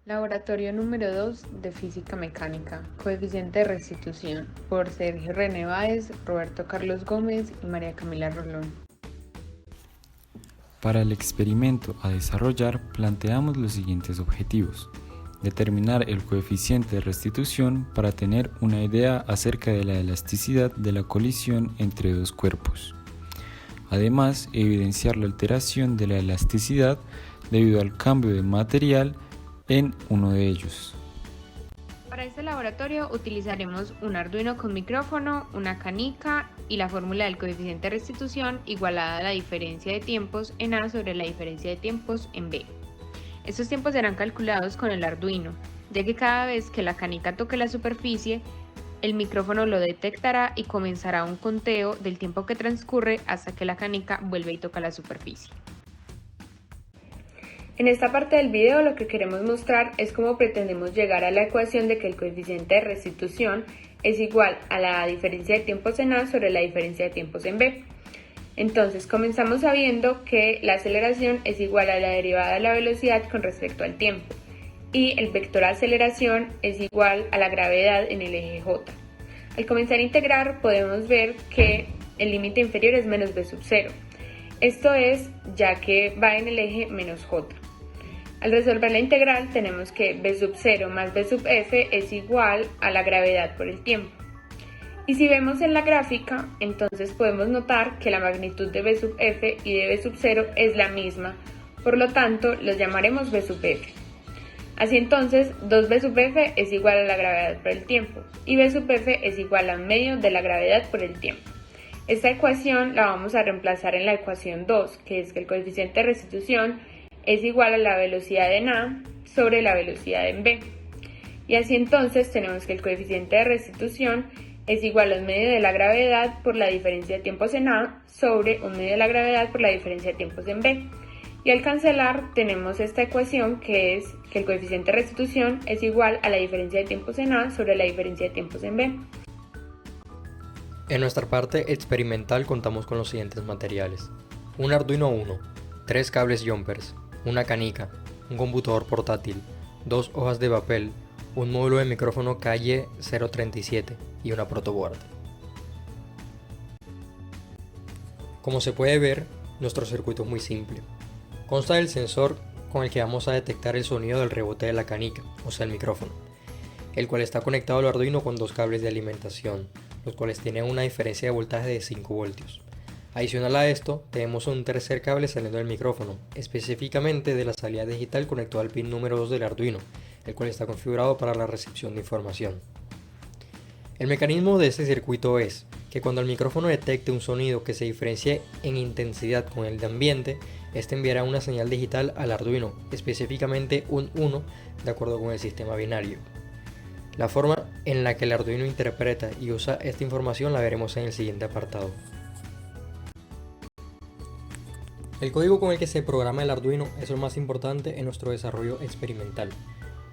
Laboratorio número 2 de Física Mecánica, coeficiente de restitución, por Sergio René Báez, Roberto Carlos Gómez y María Camila Rolón. Para el experimento a desarrollar, planteamos los siguientes objetivos. Determinar el coeficiente de restitución para tener una idea acerca de la elasticidad de la colisión entre dos cuerpos. Además, evidenciar la alteración de la elasticidad debido al cambio de material en uno de ellos. Para este laboratorio utilizaremos un Arduino con micrófono, una canica y la fórmula del coeficiente de restitución igualada a la diferencia de tiempos en A sobre la diferencia de tiempos en B. Estos tiempos serán calculados con el Arduino, ya que cada vez que la canica toque la superficie, el micrófono lo detectará y comenzará un conteo del tiempo que transcurre hasta que la canica vuelve y toca la superficie. En esta parte del video lo que queremos mostrar es cómo pretendemos llegar a la ecuación de que el coeficiente de restitución es igual a la diferencia de tiempos en A sobre la diferencia de tiempos en B. Entonces comenzamos sabiendo que la aceleración es igual a la derivada de la velocidad con respecto al tiempo y el vector aceleración es igual a la gravedad en el eje J. Al comenzar a integrar podemos ver que el límite inferior es menos b sub 0. Esto es ya que va en el eje menos j. Al resolver la integral tenemos que b sub 0 más b sub f es igual a la gravedad por el tiempo. Y si vemos en la gráfica, entonces podemos notar que la magnitud de b sub f y de b sub 0 es la misma, por lo tanto los llamaremos b sub f. Así entonces, 2b sub f es igual a la gravedad por el tiempo, y b sub f es igual a un medio de la gravedad por el tiempo. Esta ecuación la vamos a reemplazar en la ecuación 2, que es que el coeficiente de restitución es igual a la velocidad en A sobre la velocidad en B. Y así entonces tenemos que el coeficiente de restitución es igual a un medio de la gravedad por la diferencia de tiempos en A sobre un medio de la gravedad por la diferencia de tiempos en B. Y al cancelar tenemos esta ecuación que es que el coeficiente de restitución es igual a la diferencia de tiempos en A sobre la diferencia de tiempos en B. En nuestra parte experimental contamos con los siguientes materiales: un Arduino Uno, 3 cables jumpers, una canica, un computador portátil, 2 hojas de papel, un módulo de micrófono calle 037 y una protoboard. Como se puede ver, nuestro circuito es muy simple. Consta del sensor con el que vamos a detectar el sonido del rebote de la canica, o sea el micrófono, el cual está conectado al Arduino con 2 cables de alimentación, los cuales tienen una diferencia de voltaje de 5 voltios. Adicional a esto, tenemos un tercer cable saliendo del micrófono, específicamente de la salida digital conectado al pin número 2 del Arduino, el cual está configurado para la recepción de información. El mecanismo de este circuito es que cuando el micrófono detecte un sonido que se diferencie en intensidad con el de ambiente, este enviará una señal digital al Arduino, específicamente un 1 de acuerdo con el sistema binario. La forma en la que el Arduino interpreta y usa esta información la veremos en el siguiente apartado. El código con el que se programa el Arduino es lo más importante en nuestro desarrollo experimental,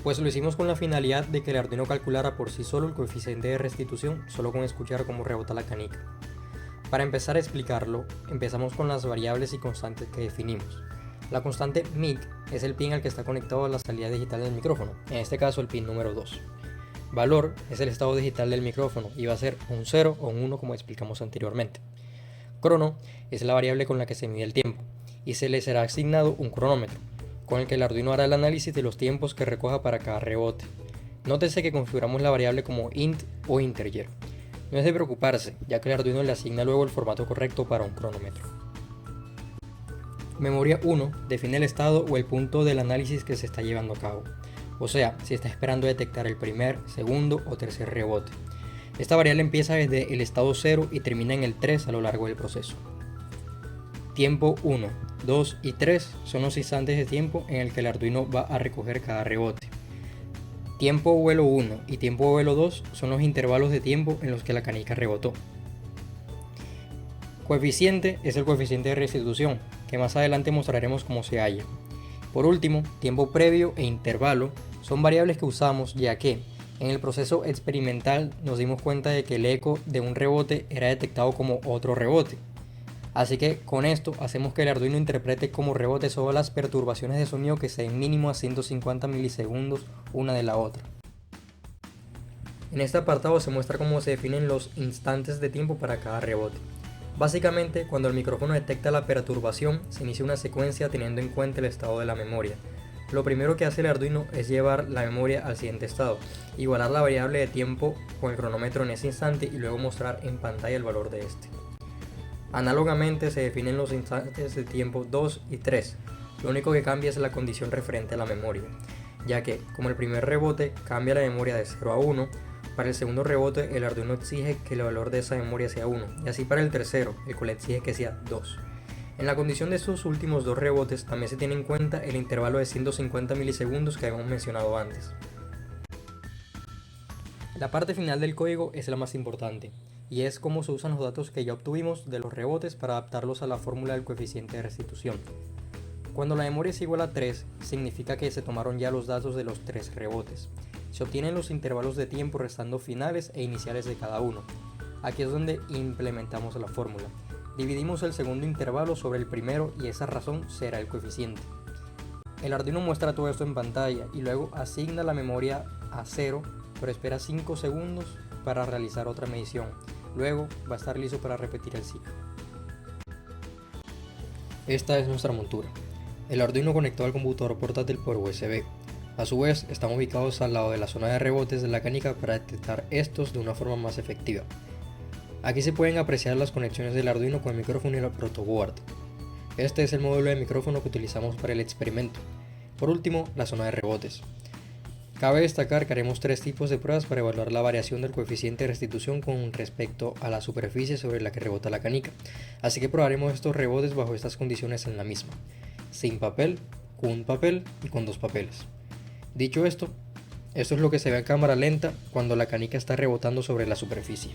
pues lo hicimos con la finalidad de que el Arduino calculara por sí solo el coeficiente de restitución solo con escuchar cómo rebota la canica. Para empezar a explicarlo, empezamos con las variables y constantes que definimos. La constante mic es el pin al que está conectado a la salida digital del micrófono, en este caso el pin número 2. Valor es el estado digital del micrófono y va a ser un 0 o un 1 como explicamos anteriormente. Crono es la variable con la que se mide el tiempo y se le será asignado un cronómetro, con el que el Arduino hará el análisis de los tiempos que recoja para cada rebote. Nótese que configuramos la variable como int o integer. No es de preocuparse, ya que el Arduino le asigna luego el formato correcto para un cronómetro. Memoria 1 define el estado o el punto del análisis que se está llevando a cabo, o sea, si está esperando detectar el primer, segundo o tercer rebote. Esta variable empieza desde el estado 0 y termina en el 3 a lo largo del proceso. Tiempo 1, 2 y 3 son los instantes de tiempo en el que el Arduino va a recoger cada rebote. Tiempo vuelo 1 y tiempo vuelo 2 son los intervalos de tiempo en los que la canica rebotó. Coeficiente es el coeficiente de restitución, que más adelante mostraremos cómo se halla. Por último, tiempo previo e intervalo son variables que usamos ya que en el proceso experimental nos dimos cuenta de que el eco de un rebote era detectado como otro rebote. Así que con esto hacemos que el Arduino interprete como rebote solo las perturbaciones de sonido que se den mínimo a 150 milisegundos una de la otra. En este apartado se muestra cómo se definen los instantes de tiempo para cada rebote. Básicamente, cuando el micrófono detecta la perturbación, se inicia una secuencia teniendo en cuenta el estado de la memoria. Lo primero que hace el Arduino es llevar la memoria al siguiente estado, igualar la variable de tiempo con el cronómetro en ese instante y luego mostrar en pantalla el valor de este. Análogamente se definen los instantes de tiempo 2 y 3, lo único que cambia es la condición referente a la memoria, ya que, como el primer rebote cambia la memoria de 0 a 1, para el segundo rebote el Arduino exige que el valor de esa memoria sea 1, y así para el tercero, el cual exige que sea 2. En la condición de estos últimos dos rebotes también se tiene en cuenta el intervalo de 150 milisegundos que habíamos mencionado antes. La parte final del código es la más importante, y es cómo se usan los datos que ya obtuvimos de los rebotes para adaptarlos a la fórmula del coeficiente de restitución. Cuando la memoria es igual a 3, significa que se tomaron ya los datos de los 3 rebotes. Se obtienen los intervalos de tiempo restando finales e iniciales de cada uno. Aquí es donde implementamos la fórmula. Dividimos el segundo intervalo sobre el primero y esa razón será el coeficiente. El Arduino muestra todo esto en pantalla y luego asigna la memoria a 0, pero espera 5 segundos para realizar otra medición. Luego va a estar listo para repetir el ciclo. Esta es nuestra montura. El Arduino conectado al computador portátil por USB. A su vez, están ubicados al lado de la zona de rebotes de la canica para detectar estos de una forma más efectiva. Aquí se pueden apreciar las conexiones del Arduino con el micrófono y el protoboard. Este es el módulo de micrófono que utilizamos para el experimento. Por último, la zona de rebotes. Cabe destacar que haremos 3 tipos de pruebas para evaluar la variación del coeficiente de restitución con respecto a la superficie sobre la que rebota la canica, así que probaremos estos rebotes bajo estas condiciones en la misma, sin papel, con un papel y con 2 papeles. Dicho esto es lo que se ve a cámara lenta cuando la canica está rebotando sobre la superficie.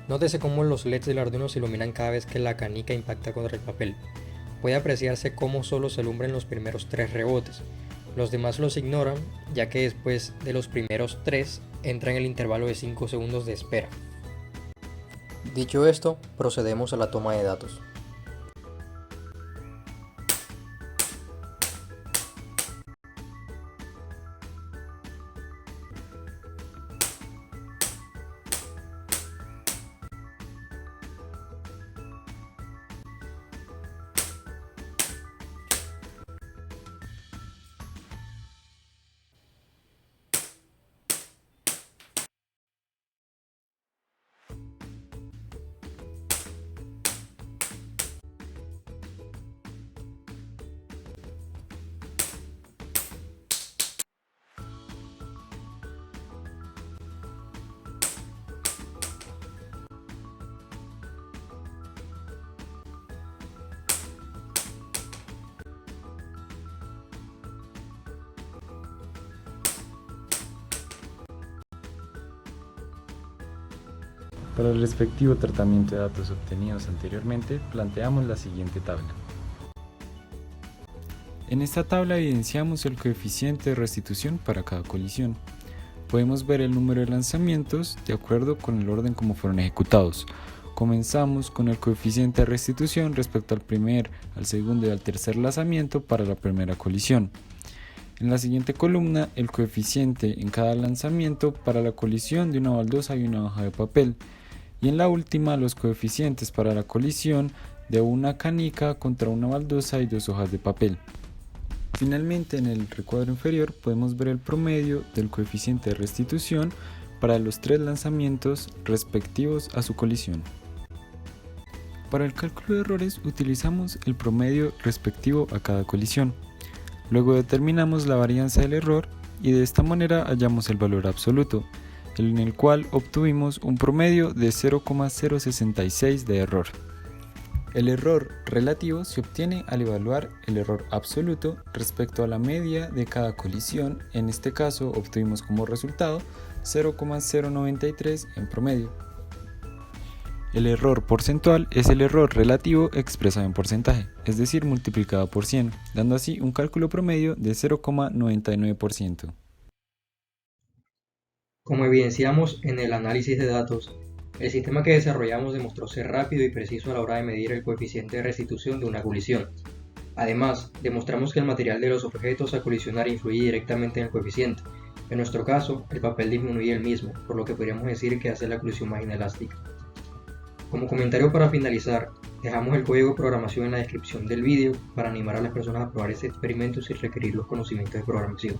Nótese cómo los LEDs del Arduino se iluminan cada vez que la canica impacta contra el papel. Puede apreciarse cómo solo se alumbran los primeros 3 rebotes. Los demás los ignoran, ya que después de los primeros 3 entra en el intervalo de 5 segundos de espera. Dicho esto, procedemos a la toma de datos. Para el respectivo tratamiento de datos obtenidos anteriormente, planteamos la siguiente tabla. En esta tabla evidenciamos el coeficiente de restitución para cada colisión. Podemos ver el número de lanzamientos de acuerdo con el orden como fueron ejecutados. Comenzamos con el coeficiente de restitución respecto al primer, al segundo y al tercer lanzamiento para la primera colisión. En la siguiente columna, el coeficiente en cada lanzamiento para la colisión de una baldosa y una hoja de papel. Y en la última, los coeficientes para la colisión de una canica contra una baldosa y 2 hojas de papel. Finalmente, en el recuadro inferior podemos ver el promedio del coeficiente de restitución para los 3 lanzamientos respectivos a su colisión. Para el cálculo de errores utilizamos el promedio respectivo a cada colisión. Luego determinamos la varianza del error y de esta manera hallamos el valor absoluto, en el cual obtuvimos un promedio de 0,066 de error. El error relativo se obtiene al evaluar el error absoluto respecto a la media de cada colisión. En este caso obtuvimos como resultado 0,093 en promedio. El error porcentual es el error relativo expresado en porcentaje, es decir, multiplicado por 100, dando así un cálculo promedio de 0,99%. Como evidenciamos en el análisis de datos, El sistema que desarrollamos demostró ser rápido y preciso a la hora de medir el coeficiente de restitución de una colisión. Además, demostramos que el material de los objetos a colisionar influye directamente en el coeficiente. En nuestro caso, el papel disminuye el mismo, por lo que podríamos decir que hace la colisión más inelástica. Como comentario para finalizar, dejamos el código de programación en la descripción del vídeo para animar a las personas a probar este experimento sin requerir los conocimientos de programación.